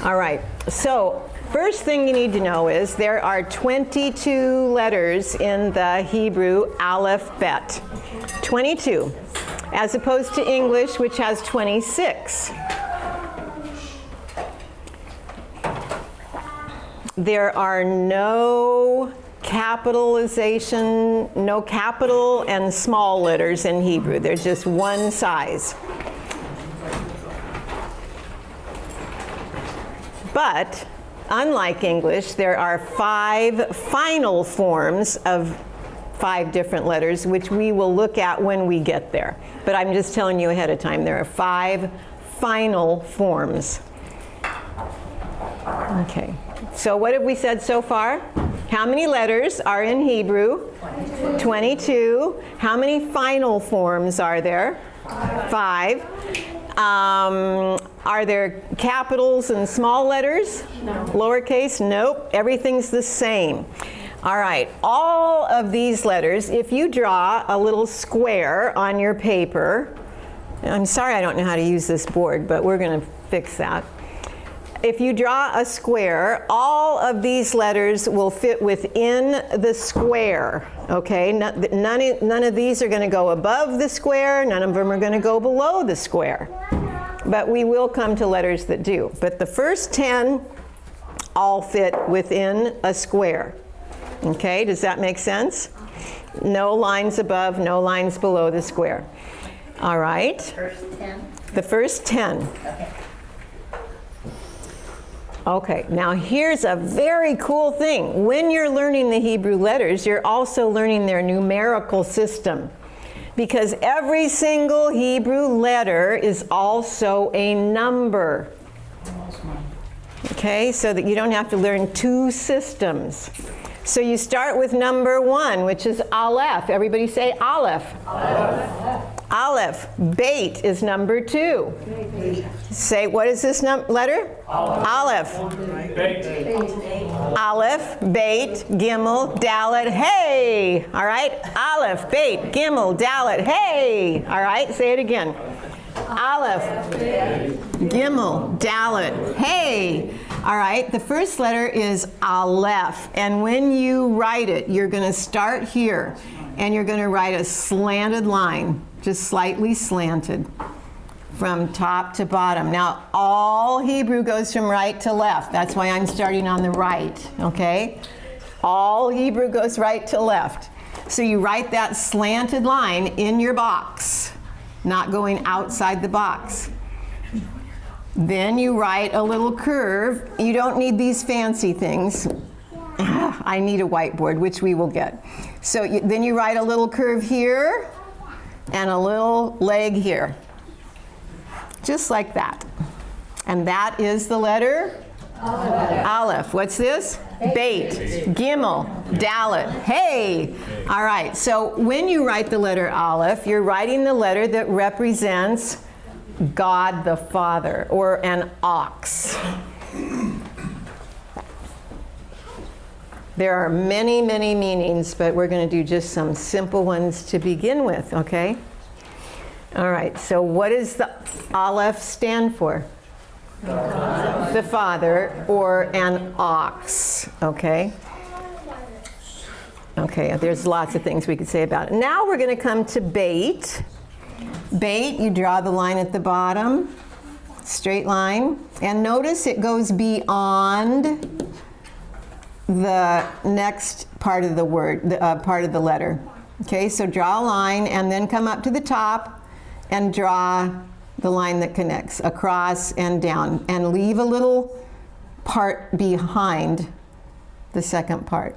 All right, so first thing you need to know is there are 22 letters in the Hebrew alphabet. 22, as opposed to English, which has 26. There are no capitalization, no capital and small letters in Hebrew. They're just one size. But unlike English, there are 5 final forms of 5 different letters, which we will look at when we get there. But I'm just telling you ahead of time, there are 5 final forms. Okay, so what have we said so far? How many letters are in Hebrew? 22. How many final forms are there? 5. Are there capitals and small letters? No. Lowercase? Nope. Everything's the same. All right. All of these letters, if you draw a little square on your paper, I'm sorry I don't know how to use this board, but we're going to fix that. If you draw a square, all of these letters will fit within the square, okay? None of these are going to go above the square. None of them are going to go below the square. But we will come to letters that do. But the first 10 all fit within a square. Okay, does that make sense? No lines above, no lines below the square. All right. First 10? The first 10. Okay. Okay, now here's a very cool thing. When you're learning the Hebrew letters, you're also learning their numerical system. Because every single Hebrew letter is also a number. Okay, so that you don't have to learn 2 systems. So you start with number 1, which is Alef. Everybody say Alef. Alef. Alef. Beit is number 2. Beit. Say, what is this letter? Alef. Alef. Beit. Alef, Beit, Gimel, Dalet, hey! All right? Alef, Beit, Gimel, Dalet, hey! All right? Say it again. Alef, Gimel, Dalet, hey! All right? The first letter is Alef. And when you write it, you're going to start here. And you're going to write a slanted line, just slightly slanted, from top to bottom. Now, all Hebrew goes from right to left. That's why I'm starting on the right, okay? All Hebrew goes right to left. So you write that slanted line in your box, not going outside the box. Then you write a little curve. You don't need these fancy things. I need a whiteboard, which we will get. So then you write a little curve here and a little leg here. Just like that. And that is the letter? Alef. What's this? Beit. Gimel. Dalet. Hey! All right, so when you write the letter Alef, you're writing the letter that represents God the Father, or an ox. There are many, many meanings, but we're going to do just some simple ones to begin with, okay? All right, so what does the Alef stand for? The Father, or an ox, okay? Okay, there's lots of things we could say about it. Now we're going to come to Beit. Beit, you draw the line at the bottom, straight line, and notice it goes beyond the next part of the word, part of the letter. Okay, so draw a line and then come up to the top and draw the line that connects across and down, and leave a little part behind the second part.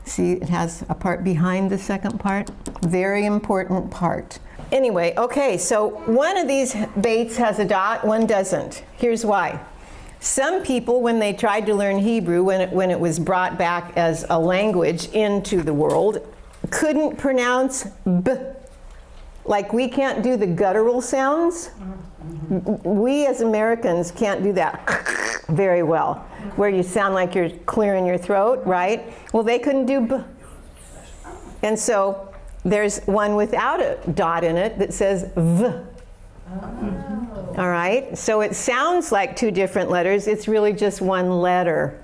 See, it has a part behind the second part. Very important part. Anyway, okay, so one of these beits has a dot, one doesn't. Here's why. Some people, when they tried to learn Hebrew, when it was brought back as a language into the world, couldn't pronounce b. Like we can't do the guttural sounds. We as Americans can't do that very well, where you sound like you're clearing your throat, right? Well, they couldn't do b. And so there's one without a dot in it that says v. All right? So it sounds like two different letters. It's really just one letter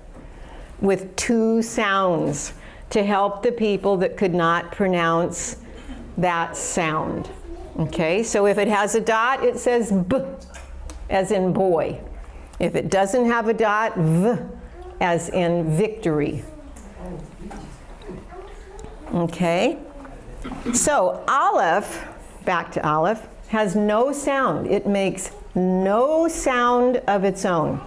with two sounds to help the people that could not pronounce that sound. Okay? So if it has a dot, it says B, as in boy. If it doesn't have a dot, V, as in victory. Okay? So Alef, back to Alef, has no sound. It makes no sound of its own.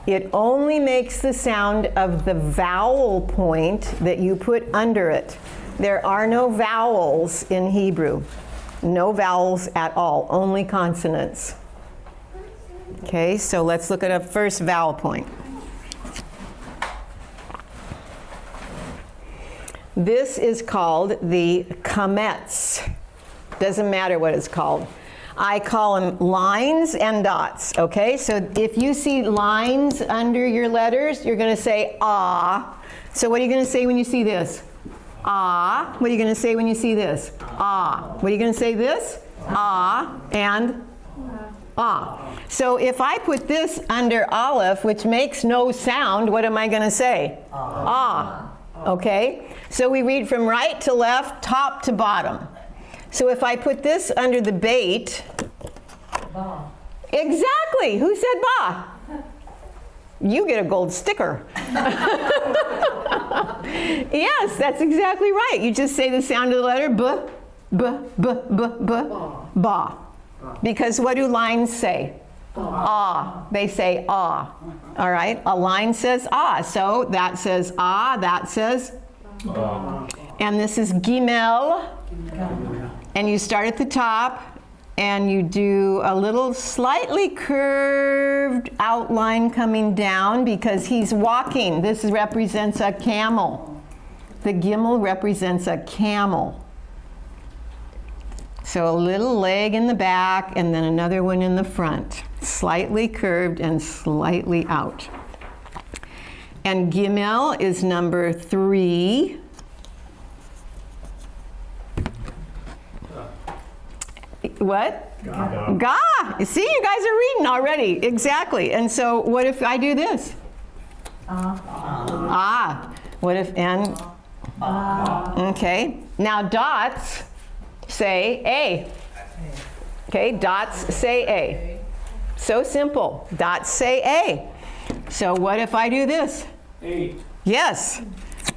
It only makes the sound of the vowel point that you put under it. There are no vowels in Hebrew. No vowels at all, only consonants. Okay, so let's look at a first vowel point. This is called the kametz. Doesn't matter what it's called. I call them lines and dots, okay? So if you see lines under your letters, you're going to say ah. So what are you going to say when you see this? Ah. What are you going to say when you see this? Ah. What are you going to say this? Ah and ah. So if I put this under Alef, which makes no sound, what am I going to say? Ah. Okay? So we read from right to left, top to bottom. So if I put this under the beit, Ba. exactly, who said ba? You get a gold sticker. Yes, that's exactly right. You just say the sound of the letter b, b, b, b, b, ba. Because what do lines say? Ah. They say ah. All right, a line says ah, so that says ah, that says and this is gimel. And you start at the top and you do a little slightly curved outline coming down because he's walking. This represents a camel. The gimel represents a camel. So a little leg in the back and then another one in the front. Slightly curved and slightly out. And gimel is number 3. What? Ga. You see, you guys are reading already. Exactly. And so what if I do this? Ah. What if N? Okay. Now dots say A. Okay, dots say A. So simple. Dots say A. So what if I do this? A. Yes.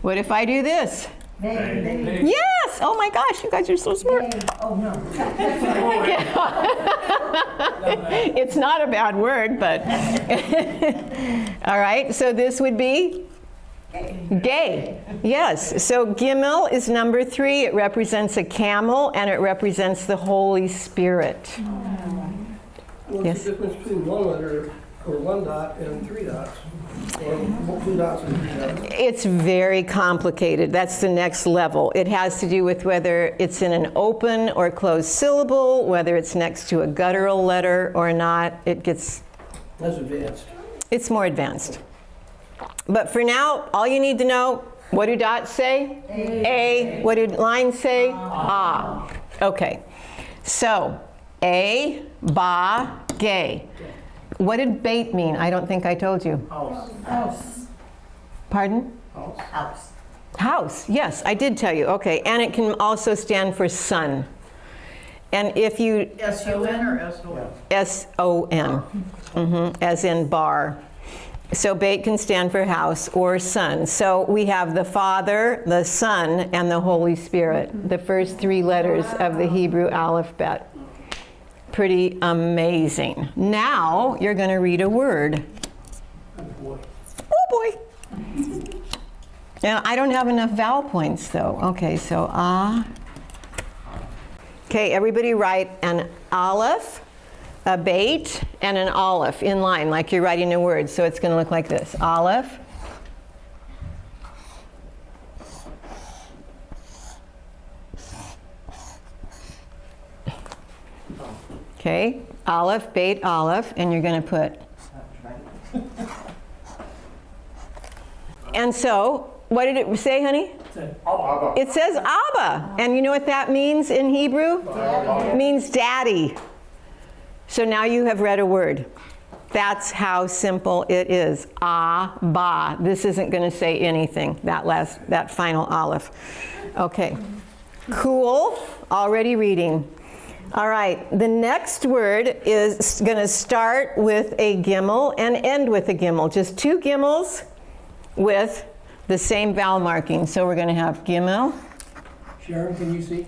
What if I do this? They. Yes! Oh my gosh, you guys are so smart. Oh, no. It's not a bad word, but. All right, so this would be? Gay. Yes, so gimel is number 3. It represents a camel and it represents the Holy Spirit. What's Yes. the difference between one letter or one dot and 3 dots? Or 2 dots and 3 dots? It's very complicated. That's the next level. It has to do with whether it's in an open or closed syllable, whether it's next to a guttural letter or not. That's advanced. It's more advanced. But for now, all you need to know, what do dots say? A. What do lines say? Ah. Okay. So, A, ba, gay. What did beit mean? I don't think I told you. House. Pardon? House. House, yes, I did tell you. Okay, and it can also stand for son. And if you... S-U-N or S-O-N? S-O-N, as in bar. So beit can stand for house or son. So we have the Father, the Son, and the Holy Spirit, the first 3 letters of the Hebrew alphabet. Pretty amazing. Now you're going to read a word. Oh boy. And I don't have enough vowel points though. Okay, so ah. Okay, everybody write an Alef, a beit, and an Alef in line like you're writing a word. So it's going to look like this. Alef. Okay, Alef, beit, Alef, and you're going to put. And so, what did it say, honey? It says Abba. And you know what that means in Hebrew? It means daddy. So now you have read a word. That's how simple it is. Ah, ba. This isn't going to say anything, that final aleph. Okay. Cool. Already reading. All right. The next word is going to start with a gimel and end with a gimel. Just two gimels with the same vowel marking. So we're going to have gimel. Sharon, can you see?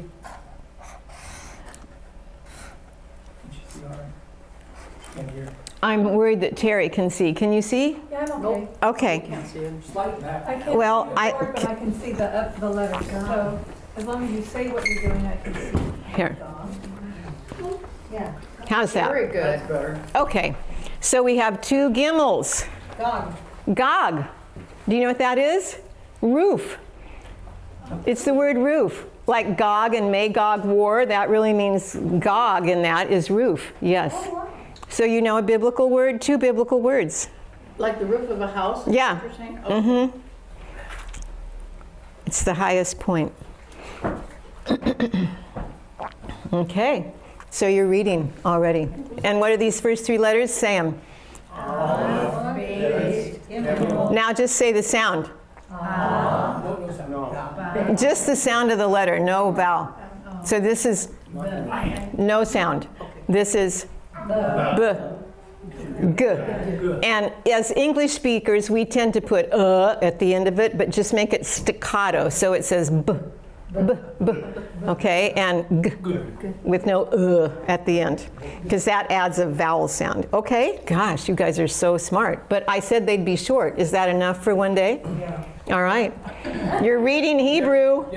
Can't hear. I'm worried that Terry can see. Can you see? Yeah, I'm okay. Okay. Can't see him. Slight back. I can't Well, see the board, but I can see the letters. So as long as you say what you're doing, I can see. Here. Yeah. How's that? Very good. That's better. Okay. So we have two gimels. Dog. Gog. Do you know what that is? Roof. It's the word roof. Like Gog and Magog war, that really means Gog, and that is roof. Yes. So you know a biblical word? Two biblical words. Like the roof of a house? Is Yeah. What you're saying? Oh, It's the highest point. Okay. So you're reading already. And what are these first three letters? Say them. Now just say the sound. No. Just the sound of the letter, no vowel. So this is no sound. This is b, g. And as English speakers, we tend to put at the end of it, but just make it staccato. So it says b, b, b. Okay, and g with no at the end, because that adds a vowel sound. Okay, gosh, you guys are so smart. But I said they'd be short. Is that enough for one day? Yeah. All right. You're reading Hebrew.